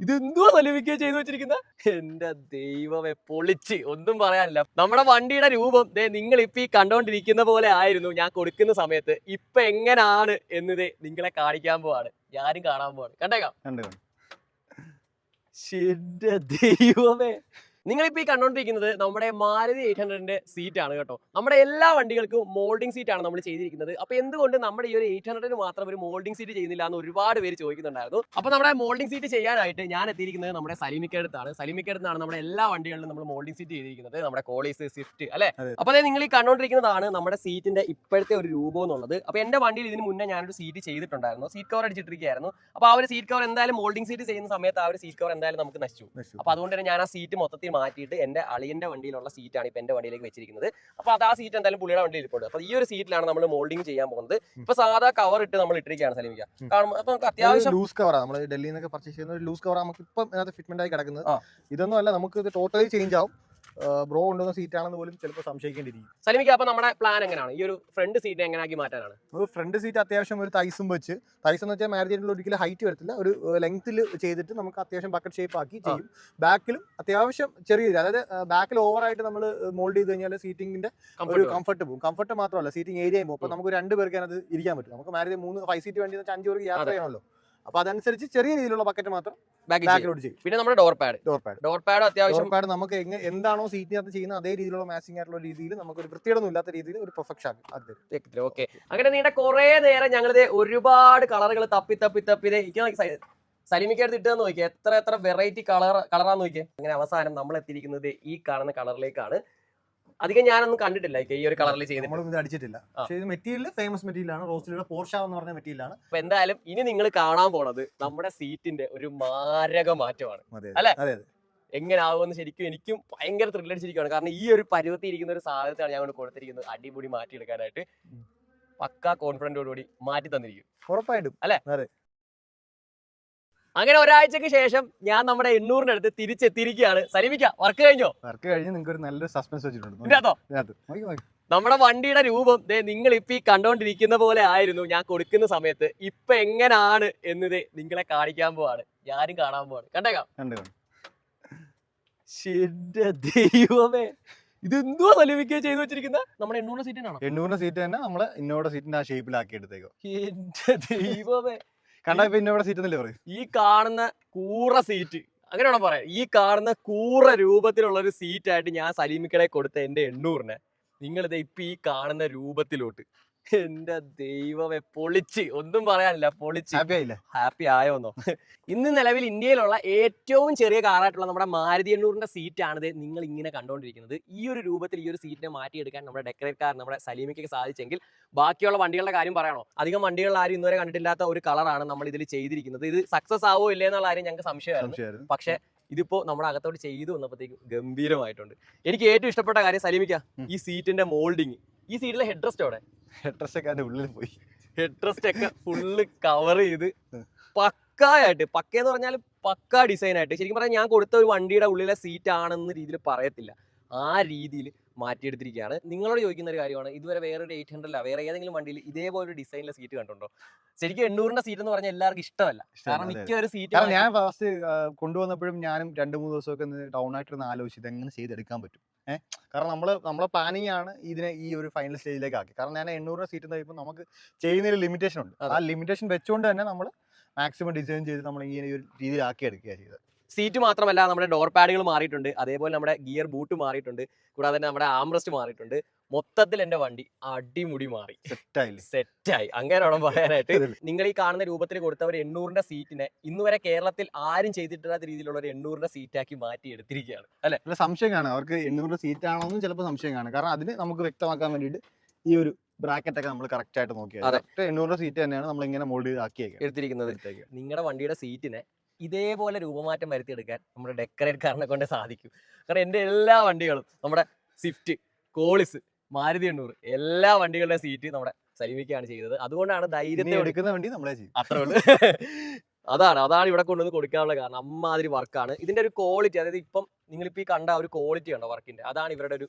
ഇതെന്തുവാ സലീമിക്ക ചെയ്തു വെച്ചിരിക്കുന്ന? എന്റെ ദൈവമേ, പൊളിച്ച്, ഒന്നും പറയാനില്ല. നമ്മുടെ വണ്ടിയുടെ രൂപം നിങ്ങൾ ഇപ്പൊ ഈ കണ്ടോണ്ടിരിക്കുന്ന പോലെ ആയിരുന്നു ഞാൻ കൊടുക്കുന്ന സമയത്ത്. ഇപ്പൊ എങ്ങനാണ് എന്നത് നിങ്ങളെ കാണിക്കാൻ പോവാണ്, ഞാനും കാണാൻ പോവാണ്. കണ്ടേക്കാം. എന്റെ ദൈവമേ, നിങ്ങളിപ്പോൾ ഈ കണ്ടുകൊണ്ടിരിക്കുന്നത് നമ്മുടെ മാരുതി 800ന്റെ സീറ്റാണ് കേട്ടോ. നമ്മുടെ എല്ലാ വണ്ടികൾക്കും മോൾഡിംഗ് സീറ്റാണ് നമ്മൾ ചെയ്തിരിക്കുന്നത്. അപ്പോൾ എന്തുകൊണ്ട് നമ്മുടെ ഈ ഒരു 800ന് മാത്രം ഒരു മോൾഡിംഗ് സീറ്റ് ചെയ്യുന്നില്ല എന്ന് ഒരുപാട് പേര് ചോദിക്കുന്നുണ്ടായിരുന്നു. അപ്പോൾ നമ്മുടെ മോൾഡിംഗ് സീറ്റ് ചെയ്യാനായിട്ട് ഞാൻ എത്തിയിരിക്കുന്നത് നമ്മുടെ സലീമിക്കടുത്താണ്. സലീമിക്കടുത്താണ് നമ്മുടെ എല്ലാ വണ്ടികളിലും നമ്മൾ മോൾഡിംഗ് സീറ്റ് ചെയ്തിരിക്കുന്നത്. നമ്മുടെ കോളീസ്, സ്വിഫ്റ്റ് അല്ലേ. അപ്പോൾ നിങ്ങൾ ഈ കണ്ടുകൊണ്ടിരിക്കുന്നതാണ് നമ്മുടെ സീറ്റിന്റെ ഇപ്പോഴത്തെ ഒരു രൂപം എന്നുള്ളത്. അപ്പോൾ എൻ്റെ വണ്ടിയിൽ ഇതിന് മുന്നേ ഞാനൊരു സീറ്റ് ചെയ്തിട്ടുണ്ടായിരുന്നു, സീറ്റ് കവർ അടിച്ചിട്ടിരിക്കുകയായിരുന്നു. അപ്പോൾ ആ ഒരു സീറ്റ് കവർ എന്തായാലും മോൾഡിംഗ് സീറ്റ് ചെയ്യുന്ന സമയത്ത് ആ ഒരു സീറ്റ് കവർ എന്തായാലും നമുക്ക് നശിച്ചു. അപ്പോൾ അതുകൊണ്ട് തന്നെ ഞാൻ ആ സീറ്റ് മൊത്തത്തിൽ മാറ്റിയിട്ട് എൻ്റെ അളിയന്റെ വണ്ടിയിലുള്ള സീറ്റാണ് ഇപ്പൊ എന്റെ വണ്ടിയിലേക്ക് വെച്ചിരിക്കുന്നത്. അപ്പൊ അത് ആ സീറ്റ് എന്തായാലും പുള്ളിയുടെ വണ്ടിയിൽ ഇരിപ്പുണ്ട്. അപ്പൊ ഈ ഒരു സീറ്റിലാണ് നമ്മൾ മോൾഡിംഗ് ചെയ്യാൻ പോകുന്നത്. ഇപ്പൊ സാധാ കവർ ഇട്ട് നമ്മൾ ഇട്ടിരിക്കുകയാണ് സലീമിക്ക. അപ്പൊ അത്യാവശ്യം ലൂസ് കവറാണ് നമ്മൾ ഡൽഹിയിൽ നിന്നൊക്കെ പർച്ചേസ് ചെയ്യുന്ന ഒരു ലൂസ് കവർ നമുക്ക് ഇപ്പം അതിനകത്ത് ഫിറ്റ്മെന്റ് ആയി കിടക്കുന്നത്. ഇതൊന്നും അല്ല, നമുക്ക് ഇത് ടോട്ടലി ചേഞ്ച് ആവും. ബ്രോ കൊണ്ടുവന്ന സീറ്റാണെന്ന് പോലും ചിലപ്പോൾ സംശയിക്കേണ്ടിയിരിക്കും. സലീമിക്ക, അപ്പൊ നമ്മുടെ പ്ലാൻ എങ്ങനെയാണ് ഈ ഒരു ഫ്രണ്ട് സീറ്റ് എങ്ങനെയാക്കി മാറ്റാനാണ്? ഒരു ഫ്രണ്ട് സീറ്റ് അത്യാവശ്യം ഒരു തൈസും വെച്ച്, തൈസ് എന്ന് വെച്ചാൽ മാരുതിയിൽ ഒരിക്കലും ഹൈറ്റ് വരത്തില്ല, ഒരു ലെങ്ത്തിൽ ചെയ്തിട്ട് നമുക്ക് അത്യാവശ്യം ബക്കറ്റ് ഷേപ്പ് ആക്കി ചെയ്യും. ബാക്കിലും അത്യാവശ്യം ചെറിയ, അതായത് ബാക്കിൽ ഓവറായിട്ട് നമ്മൾ മോൾഡ് ചെയ്ത് കഴിഞ്ഞാൽ സീറ്റിംഗിന്റെ ഒരു കംഫർട്ട് പോകും. കംഫർട്ട് മാത്രമല്ല, സീറ്റിംഗ് ഏരിയയും പോകും. അപ്പോൾ നമുക്ക് 2 പേർക്ക് അതിനകത്ത് ഇരിക്കാൻ പറ്റും. നമുക്ക് മാരുതി 5 സീറ്റ് വണ്ടി 5 പേർക്ക് യാത്ര ചെയ്യണമല്ലോ. അപ്പൊ അതനുസരിച്ച് ചെറിയ രീതിയിലുള്ള ബക്കറ്റ് മാത്രം ബാക്കിലോട്ട് ചെയ്യും. പിന്നെ നമ്മുടെ ഡോർ പാഡ് അത്യാവശ്യം നമുക്ക് എന്താണോ സീറ്റിനകത്ത് ചെയ്യുന്നത് അതേ രീതിയിലുള്ള മാച്ചിങ് ആയിട്ടുള്ള രീതിയിൽ നമുക്ക് ഒരു വൃത്തിയൊന്നും ഇല്ലാത്ത രീതിയിൽ ഒരു പെർഫെക്ഷൻ ആക്കി. ഓക്കെ, അങ്ങനെ നീണ്ട കുറെ നേരം ഞങ്ങളിത് ഒരുപാട് കളറുകൾ തപ്പി സലീമിക്കടുത്ത് ഇട്ടെന്ന് നോക്കിയാൽ എത്ര വെറൈറ്റി കളറാന്ന് നോക്കിയാൽ. അങ്ങനെ അവസാനം നമ്മൾ എത്തിയിരിക്കുന്നത് ഈ കാണുന്ന കളറിലേക്കാണ്. അധികം ഞാനൊന്നും കണ്ടിട്ടില്ല ഈ ഒരു കളറിൽ ചെയ്ത് അടിച്ചിട്ടില്ല. മെറ്റീരിയൽ ഫേമസ് മെറ്റീരിയൽ ആണ്, റോസ്റ്റിലുള്ള പോർഷ എന്ന് പറഞ്ഞ മെറ്റീരിയൽ ആണ്. അപ്പൊ എന്തായാലും ഇനി നിങ്ങൾ കാണാൻ പോണത് നമ്മുടെ സീറ്റിന്റെ ഒരു മാരക മാറ്റമാണ് അല്ലെ. എങ്ങനെയാവുമെന്ന് ശരിക്കും എനിക്കും ഭയങ്കര ത്രില്ലടിച്ചിരിക്കുകയാണ്. കാരണം ഈ ഒരു പരുവത്തിൽ ഇരിക്കുന്ന ഒരു സാധനത്താണ് ഞാൻ കൊടുത്തിരിക്കുന്നത് അടിപൊളി മാറ്റിയെടുക്കാനായിട്ട്. പക്കാ കോൺഫിഡന്റോടുകൂടി മാറ്റി തന്നിരിക്കും ഉറപ്പായിട്ടും അല്ലെ. അങ്ങനെ ഒരാഴ്ചക്ക് ശേഷം ഞാൻ നമ്മുടെ 800ന്റെ അടുത്ത് തിരിച്ചെത്തിയിരിക്കുകയാണ്. സലീമിക്ക, വർക്ക് കഴിഞ്ഞോ? വർക്ക് കഴിഞ്ഞ് നിങ്ങൾക്ക് ഒരു നല്ലൊരു സസ്പെൻസ് വെച്ചിട്ടുണ്ട്. നമ്മുടെ വണ്ടിയുടെ രൂപം നിങ്ങൾ ഇപ്പൊ ഈ കണ്ടോണ്ടിരിക്കുന്ന പോലെ ആയിരുന്നു ഞാൻ കൊടുക്കുന്ന സമയത്ത്. ഇപ്പൊ എങ്ങനാണ് എന്നത് നിങ്ങളെ കാണിക്കാൻ പോവാണ്, ഞാനും കാണാൻ പോവാണ്. കണ്ടേക്കാം. എന്റെ ദൈവമേ, ഇതെന്തുവാ സലീമിക്ക ചെയ്തു വെച്ചിരിക്കുന്ന? നമ്മുടെ 800 സീറ്റാണോ? 800 സീറ്റ് തന്നെ നമ്മള് ഇന്നോവ സീറ്റിന്റെ ആ ഷേപ്പിലാക്കി എടുത്തേക്കോ. എന്റെ ദൈവമേ, കണ്ടാ ഇപ്പൊ ഇന്നോവ സീറ്റ് എന്നല്ലേ പറയും. ഈ കാണുന്ന കൂറ സീറ്റ്, അങ്ങനെയാണോ പറയാം, ഈ കാണുന്ന കൂറ രൂപത്തിലുള്ള ഒരു സീറ്റായിട്ട് ഞാൻ സലീമിക്കടെ കൊടുത്ത എന്റെ 800നെ നിങ്ങളിത് ഇപ്പൊ ഈ കാണുന്ന രൂപത്തിലോട്ട്. എന്റെ ദൈവമേ, പൊളിച്ച്, ഒന്നും പറയാനില്ല, പൊളിച്ച്. ഹാപ്പി ആയോന്നോ? ഇന്ന് നിലവിൽ ഇന്ത്യയിലുള്ള ഏറ്റവും ചെറിയ കാറായിട്ടുള്ള നമ്മുടെ മാരുതി 800ന്റെ സീറ്റാണിത് നിങ്ങൾ ഇങ്ങനെ കണ്ടുകൊണ്ടിരിക്കുന്നത്. ഈ ഒരു രൂപത്തിൽ ഈ ഒരു സീറ്റിനെ മാറ്റിയെടുക്കാൻ നമ്മുടെ ഡെക്കറേറ്റ് കാർ നമ്മുടെ സലീമിക്കയ്ക്ക് സാധിച്ചെങ്കിൽ ബാക്കിയുള്ള വണ്ടികളുടെ കാര്യം പറയണോ? അധികം വണ്ടികളിൽ ആരും ഇന്നുവരെ കണ്ടിട്ടില്ലാത്ത ഒരു കളറാണ് നമ്മൾ ഇതിൽ ചെയ്തിരിക്കുന്നത്. ഇത് സക്സസ് ആവോ ഇല്ലേ എന്നുള്ള കാര്യം ഞങ്ങൾക്ക് സംശയമായിരുന്നു. പക്ഷേ ഇതിപ്പോ നമ്മുടെ അകത്തോട്ട് ചെയ്തു വന്നപ്പോഴത്തേക്കും ഗംഭീരമായിട്ടുണ്ട്. എനിക്ക് ഏറ്റവും ഇഷ്ടപ്പെട്ട കാര്യം സലീമിക്ക, ഈ സീറ്റിന്റെ മോൾഡിങ്. ഈ സീറ്റിലെ ഹെഡ് റെസ്റ്റ് അവിടെ, ഹെഡ് റെസ്റ്റ് ഒക്കെ ഉള്ളിൽ പോയി, ഹെഡ് റെസ്റ്റ് ഒക്കെ ഫുള്ള് കവർ ചെയ്ത് പക്കായിട്ട്, പക്കയെന്ന് പറഞ്ഞാൽ പക്കാ ഡിസൈൻ ആയിട്ട്. ശരിക്കും പറഞ്ഞാൽ ഞാൻ കൊടുത്ത ഒരു വണ്ടിയുടെ ഉള്ളിലെ സീറ്റ് ആണെന്ന രീതിയിൽ പറയത്തില്ല, ആ രീതിയിൽ മാറ്റിയെടുത്തിരിക്കുകയാണ്. നിങ്ങളോട് ചോദിക്കുന്ന ഒരു കാര്യമാണ്, ഇതുവരെ വേറൊരു 800 വേറെ ഏതെങ്കിലും വണ്ടിയിൽ ഇതേപോലെ ഡിസൈനിലെ സീറ്റ് കണ്ടുണ്ടോ? ശരിക്കും 800ന്റെ സീറ്റ് എന്ന് പറഞ്ഞാൽ എല്ലാവർക്കും ഇഷ്ടമല്ല. കാരണം മിക്ക ഒരു സീറ്റ് ഞാൻ ഫസ്റ്റ് കൊണ്ടുവന്നപ്പോഴും ഞാനും 2-3 ദിവസമൊക്കെ ഡൗൺ ആയിട്ടൊന്ന് ആലോചിച്ച് ഇതെങ്ങനെ ചെയ്തെടുക്കാൻ പറ്റും. കാരണം നമ്മളെ പ്ലാനിങ് ആണ് ഇതിനെ ഈ ഒരു ഫൈനൽ സ്റ്റേജിലേക്ക് ആക്കി. കാരണം ഞാൻ 800 സീറ്റ് കഴിയുമ്പോൾ നമുക്ക് ചെയ്യുന്നതിൽ ലിമിറ്റേഷൻ ഉണ്ട്. ആ ലിമിറ്റേഷൻ വെച്ചുകൊണ്ട് തന്നെ നമ്മൾ മാക്സിമം ഡിസൈൻ ചെയ്ത് നമ്മൾ ഈ ഒരു രീതിയിലാക്കി എടുക്കുകയാണ് ചെയ്തത്. സീറ്റ് മാത്രമല്ല, നമ്മുടെ ഡോർ പാഡുകൾ മാറിയിട്ടുണ്ട്, അതേപോലെ നമ്മുടെ ഗിയർ ബൂട്ട് മാറിയിട്ടുണ്ട്, കൂടാതെ തന്നെ നമ്മുടെ ആംറസ്റ്റ് മാറിയിട്ടുണ്ട്. മൊത്തത്തിൽ എന്റെ വണ്ടി അടിമുടി മാറി, സെറ്റായി. അങ്ങനെ വേണം പറയാനായിട്ട്. നിങ്ങൾ ഈ കാണുന്ന രൂപത്തിൽ കൊടുത്തവർ 800ന്റെ സീറ്റിനെ ഇന്നുവരെ കേരളത്തിൽ ആരും ചെയ്തിട്ടില്ലാത്ത രീതിയിലുള്ള ഒരു 800ന്റെ സീറ്റാക്കി മാറ്റി എടുത്തിരിക്കുകയാണ് അല്ലെ. സംശയം കാണും അവർക്ക് 800 സീറ്റ് ആണോ എന്ന് ചിലപ്പോൾ സംശയം കാണും. കാരണം അതിന് നമുക്ക് വ്യക്തമാക്കാൻ വേണ്ടിയിട്ട് ഈ ഒരു ബ്രാക്കറ്റ് ഒക്കെ നമ്മൾ കറക്റ്റ് ആയിട്ട് നോക്കിയാൽ 800 സീറ്റ് തന്നെയാണ് നമ്മൾ ഇങ്ങനെ മോൾഡ് ചെയ്ത് ആക്കി എടുത്തിരിക്കുന്നത്. നിങ്ങളുടെ വണ്ടിയുടെ സീറ്റിനെ ഇതേപോലെ രൂപമാറ്റം വരുത്തിയെടുക്കാൻ നമ്മുടെ ഡെക്കറേറ്റ് കാറിനെ കൊണ്ട് സാധിക്കും. കാരണം എൻ്റെ എല്ലാ വണ്ടികളും, നമ്മുടെ സ്വിഫ്റ്റ്, കോളിസ്, മാരുതി 800 എല്ലാ വണ്ടികളുടെ സീറ്റ് നമ്മുടെ സലീമിക്കയാണ് ചെയ്തത്. അതുകൊണ്ടാണ് ധൈര്യത്തെ എടുക്കുന്ന വണ്ടി നമ്മളെ ചെയ്യും. അത്രേ ഉള്ളൂ. അതാണ് ഇവിടെ കൊണ്ടുവന്ന് കൊടുക്കാനുള്ള കാരണം. അമ്മാതിരി വർക്കാണ് ഇതിന്റെ ഒരു ക്വാളിറ്റി. അതായത് ഇപ്പം നിങ്ങളിപ്പോൾ ഈ കണ്ട ഒരു ക്വാളിറ്റി ഉണ്ടോ വർക്കിന്റെ, അതാണ് ഇവരുടെ ഒരു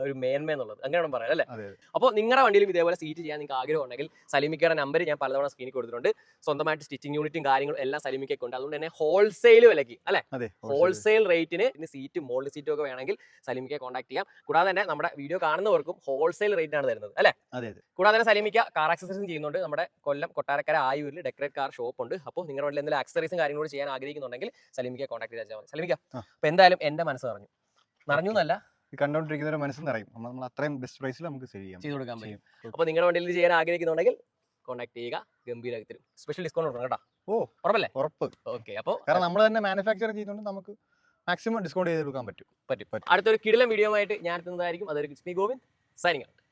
ഒരു മേന്മ എന്നുള്ളത്, അങ്ങനെ പറയാം അല്ലേ? അതെ. അപ്പോൾ നിങ്ങളുടെ വണ്ടിയിലും ഇതേപോലെ സീറ്റ് ചെയ്യാൻ നിങ്ങൾക്ക് ആഗ്രഹം ഉണ്ടെങ്കിൽ സലിമിക്കയുടെ നമ്പർ ഞാൻ പലതവണ സ്ക്രീനിൽ കൊടുത്തിട്ടുണ്ട്. സ്വന്തമായിട്ട് സ്റ്റിച്ചിങ് യൂണിറ്റും കാര്യങ്ങളും എല്ലാം സലിമിക്കൊക്കെ ഉണ്ട്. അതുകൊണ്ട് തന്നെ ഹോൾസെയിൽ വിലയ്ക്ക് അല്ലെ, അതെ, ഹോൾസെയിൽ റേറ്റിന് സീറ്റും മോൾഡ് സീറ്റും ഒക്കെ വേണമെങ്കിൽ സലിമിക്കയെ കോൺടാക്ട് ചെയ്യാം. കൂടാതെ തന്നെ നമ്മുടെ വീഡിയോ കാണുന്നവർക്കും ഹോൾസെയിൽ റേറ്റിനാണ് തരുന്നത് അല്ലെ. അതെ. കൂടാതെ തന്നെ സലിമിക്ക കാർ ആക്സസറീസും ചെയ്യുന്നുണ്ട്. നമ്മുടെ Kollam Kottarakkara ആയൂരിൽ decorate car shop ഉണ്ട്. അപ്പോൾ നിങ്ങളുടെ വണ്ടിയിൽ എന്തെങ്കിലും ആക്സസറീസും കാര്യങ്ങളും ചെയ്യാൻ ആഗ്രഹിക്കുന്നുണ്ടെങ്കിൽ സലിമിക്കയെ കോൺടാക്ട് ചെയ്താൽ മതി. സലിമിക്ക, അപ്പോൾ എന്തായാലും എന്റെ മനസ്സ് നിറഞ്ഞു എന്നല്ല, കണ്ടോണ്ടിരിക്കുന്നവരുടെ മനസ്സ് നിറയും. നമ്മൾ അത്രയും ബെസ്റ്റ് പ്രൈസിൽ നമുക്ക് ചെയ്ത് കൊടുക്കാൻ പറ്റും. അപ്പോൾ നിങ്ങളുടെ വണ്ടിയിൽ ചെയ്യാൻ ആഗ്രഹിക്കുന്നുണ്ടെങ്കിൽ കോൺടാക്ട് ചെയ്യുക, ഗംഭീരമാക്കി തരും. സ്പെഷ്യൽ ഡിസ്കൗണ്ട് കൊടുക്കണം കേട്ടോ. ഉറപ്പല്ലേ? ഉറപ്പ്. ഓക്കെ, അപ്പോൾ കാരണം നമ്മൾ തന്നെ മാനുഫാക്ചർ ചെയ്യുന്നതുകൊണ്ട് നമുക്ക് മാക്സിമം ഡിസ്കൗണ്ട് ചെയ്ത് കൊടുക്കാൻ പറ്റും. അടുത്തൊരു കിടിലൻ വീഡിയോ ആയിട്ട് ഞാൻ എത്തുന്നതായിരിക്കും. അതൊരു ഗോവിന്ദ് സൈനിങ് ഔട്ട്.